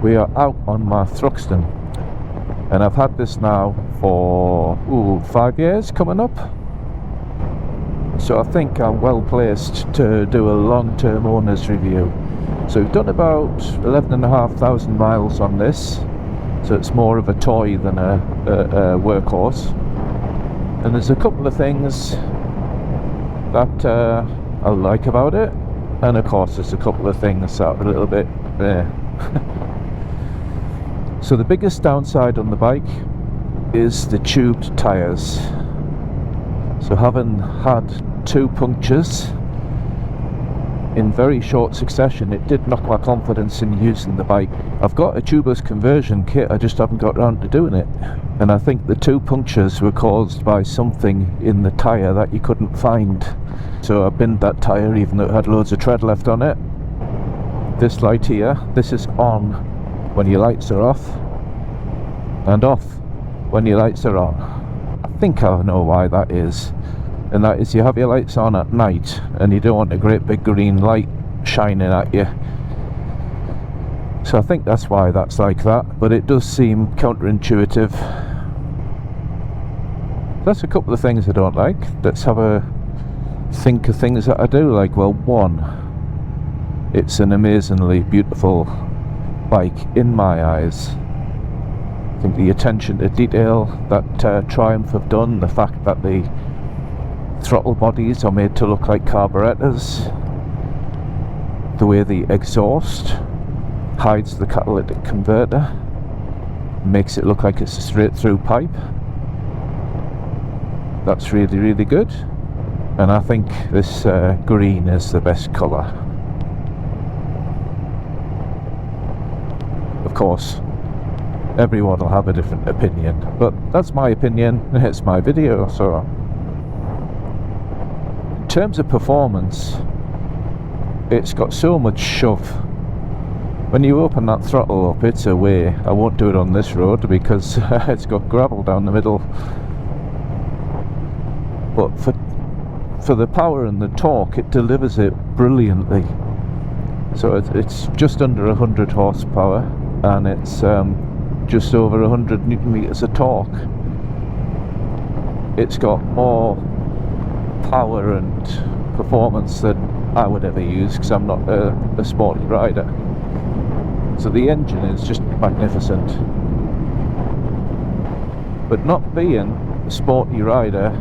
We are out on my Thruxton, and I've had this now for 5 years coming up, so I think I'm well placed to do a long-term owner's review. So we've done about 11,500 miles on this, so it's more of a toy than a workhorse. And there's a couple of things that I like about it, and of course there's a couple of things that are a little bit So the biggest downside on the bike is the tubed tyres. So having had 2 punctures in very short succession, it did knock my confidence in using the bike. I've got a tubeless conversion kit, I just haven't got around to doing it. And I think the 2 punctures were caused by something in the tyre that you couldn't find. So I binned that tyre even though it had loads of tread left on it. This light here, this is on when your lights are off, and off when your lights are on. I think I know why that is. And that is, you have your lights on at night and you don't want a great big green light shining at you. So I think that's why that's like that, but it does seem counterintuitive. That's a couple of things I don't like. Let's have a think of things that I do like. Well, one, it's an amazingly beautiful bike in my eyes. I think the attention to detail that Triumph have done, the fact that the throttle bodies are made to look like carburetors, the way the exhaust hides the catalytic converter, makes it look like it's a straight through pipe. That's really, really good. And I think this green is the best colour. Of course, everyone will have a different opinion, but that's my opinion and it's my video. So in terms of performance, it's got so much shove. When you open that throttle up, it's away. I won't do it on this road because it's got gravel down the middle, but for the power and the torque, it delivers it brilliantly. So it's just under 100 horsepower and it's just over 100 newton meters of torque. It's got more power and performance than I would ever use because I'm not a sporty rider. So the engine is just magnificent. But not being a sporty rider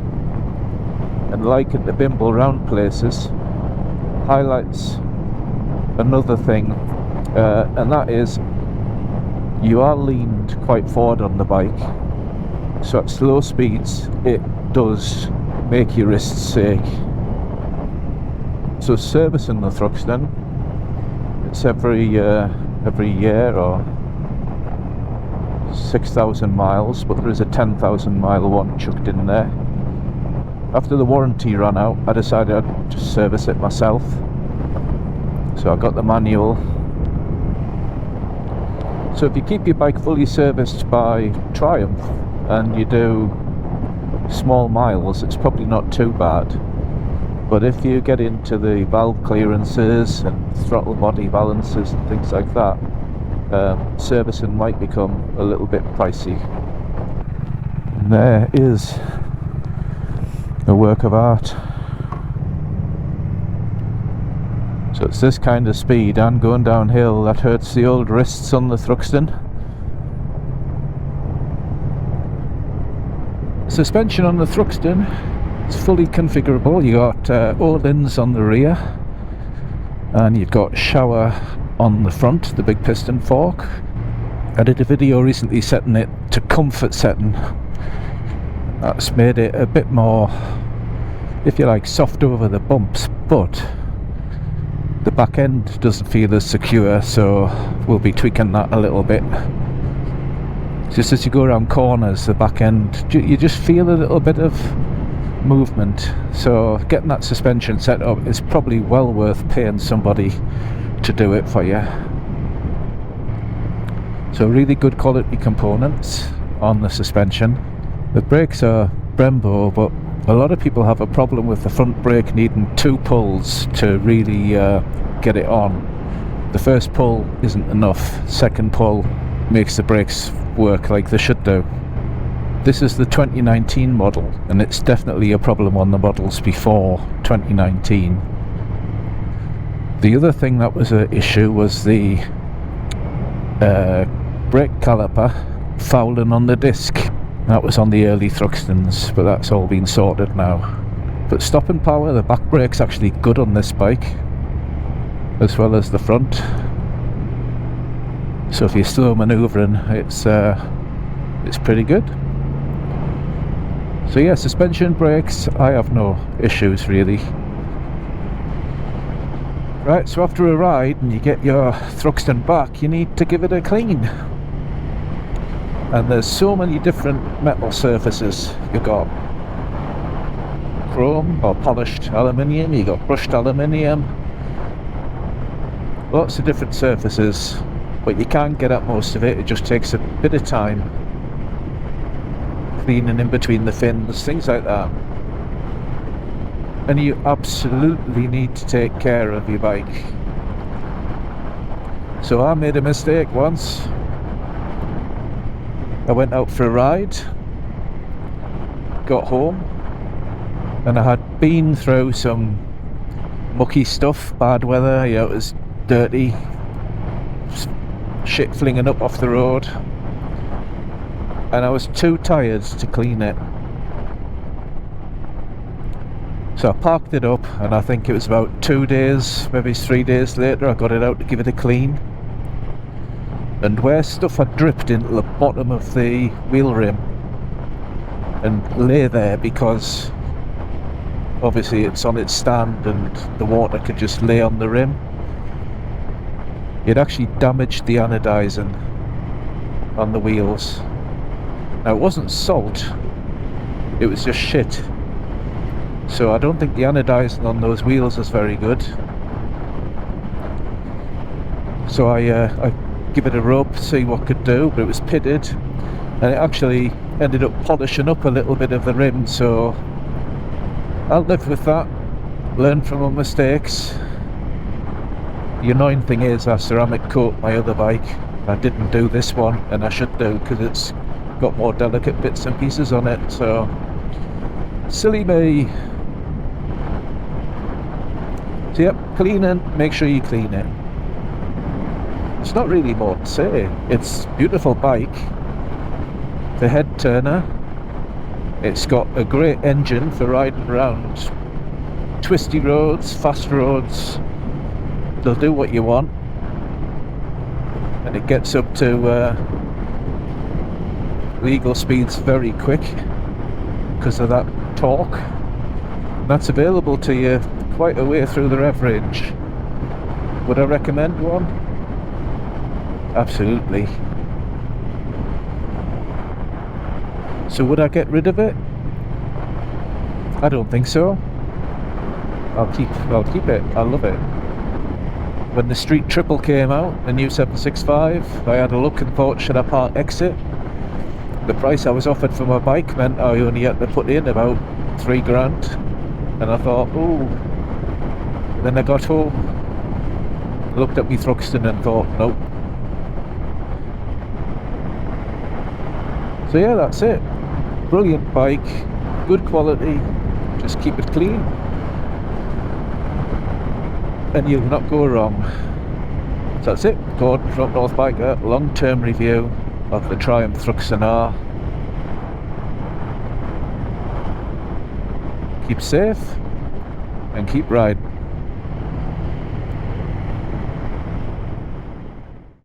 and liking to bimble around places highlights another thing, and that is you are leaned quite forward on the bike, so at slow speeds it does make your wrists ache. So servicing the Thruxton, it's every year or 6,000 miles, but there is a 10,000 mile one chucked in there. After the warranty ran out, I decided I'd just service it myself. So I got the manual. So if you keep your bike fully serviced by Triumph and you do small miles, it's probably not too bad. But if you get into the valve clearances and throttle body balances and things like that, servicing might become a little bit pricey. And there is a work of art. So it's this kind of speed and going downhill that hurts the old wrists on the Thruxton. Suspension on the Thruxton, it's fully configurable. You got O-lins on the rear, and you've got shower on the front, the big piston fork. I did a video recently setting it to comfort setting. That's made it a bit more, if you like, soft over the bumps, but the back end doesn't feel as secure, so we'll be tweaking that a little bit. Just as you go around corners, the back end, you just feel a little bit of movement. So getting that suspension set up is probably well worth paying somebody to do it for you. So really good quality components on the suspension. The brakes are Brembo, but a lot of people have a problem with the front brake needing 2 pulls to really get it on. the first pull isn't enough. Second pull makes the brakes work like they should do. This is the 2019 model, and it's definitely a problem on the models before 2019. The other thing that was an issue was the brake caliper fouling on the disc. That was on the early Thruxtons, but that's all been sorted now. But stopping power, the back brake's actually good on this bike, as well as the front. So if you're slow manoeuvring, it's pretty good. So yeah, suspension, brakes, I have no issues really. Right, so after a ride and you get your Thruxton back, you need to give it a clean. And there's so many different metal surfaces. You've got chrome or polished aluminium, you've got brushed aluminium, lots of different surfaces, but you can't get at most of it. It just takes a bit of time. Cleaning in between the fins, things like that. And you absolutely need to take care of your bike. So I made a mistake once. I went out for a ride, got home, and I had been through some mucky stuff, bad weather, it was dirty, shit flinging up off the road, and I was too tired to clean it. So I parked it up, and I think it was about 2 days, maybe 3 days later, I got it out to give it a clean. And where stuff had dripped into the bottom of the wheel rim and lay there, because obviously it's on its stand and the water could just lay on the rim, it actually damaged the anodizing on the wheels. Now it wasn't salt, it was just shit. So I don't think the anodizing on those wheels is very good. So I give it a rub, see what could do, but it was pitted, and it actually ended up polishing up a little bit of the rim, so I'll live with that, learn from my mistakes. The annoying thing is I ceramic coat my other bike. I didn't do this one, and I should do, because it's got more delicate bits and pieces on it, so silly me. So yep, cleaning, make sure you clean it. It's not really more to say. It's a beautiful bike. The head turner. It's got a great engine for riding around twisty roads, fast roads. They'll do what you want. And it gets up to legal speeds very quick because of that torque. And that's available to you quite a way through the rev range. Would I recommend one? Absolutely. So would I get rid of it? I don't think so. I'll keep it. I love it. When the Street Triple came out, the new 765, I had a look and thought, should I part exit? The price I was offered for my bike meant I only had to put in about £3,000, and I thought, oh. Then I got home, looked at me Thruxton and thought, nope. So yeah, that's it. Brilliant bike, good quality, just keep it clean and you'll not go wrong. So that's it, Gordon from North Biker, long-term review of the Triumph Thruxton R. Keep safe and keep riding.